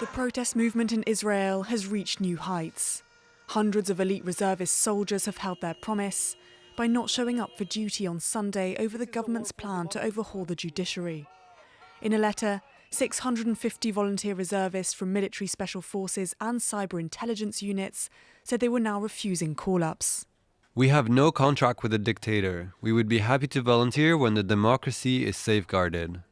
The protest movement in Israel has reached new heights. Hundreds of elite reservist soldiers have held their promise by not showing up for duty on Sunday over the government's plan to overhaul the judiciary. In a letter, 650 volunteer reservists from military special forces and cyber intelligence units said they were now refusing call-ups. We have no contract with a dictator. We would be happy to volunteer when the democracy is safeguarded.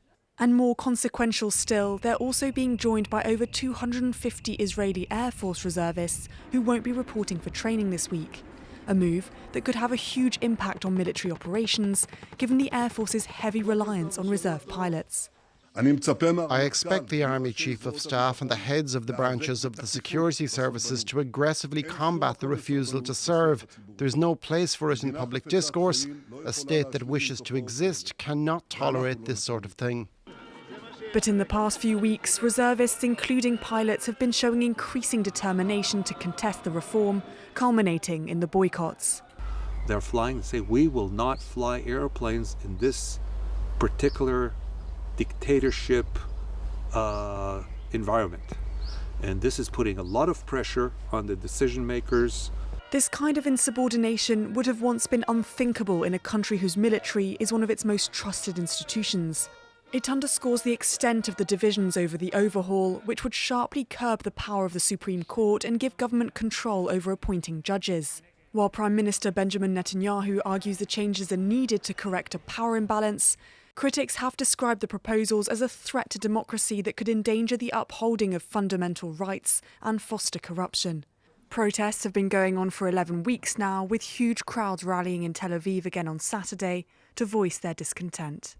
And more consequential still, they're also being joined by over 250 Israeli Air Force reservists who won't be reporting for training this week. A move that could have a huge impact on military operations, given the Air Force's heavy reliance on reserve pilots. I expect the Army Chief of Staff and the heads of the branches of the security services to aggressively combat the refusal to serve. There's no place for it in public discourse. A state that wishes to exist cannot tolerate this sort of thing. But in the past few weeks, reservists, including pilots, have been showing increasing determination to contest the reform, culminating in the boycotts. They're flying and say, we will not fly airplanes in this particular dictatorship environment. And this is putting a lot of pressure on the decision makers. This kind of insubordination would have once been unthinkable in a country whose military is one of its most trusted institutions. It underscores the extent of the divisions over the overhaul, which would sharply curb the power of the Supreme Court and give government control over appointing judges. While Prime Minister Benjamin Netanyahu argues the changes are needed to correct a power imbalance, critics have described the proposals as a threat to democracy that could endanger the upholding of fundamental rights and foster corruption. Protests have been going on for 11 weeks now, with huge crowds rallying in Tel Aviv again on Saturday to voice their discontent.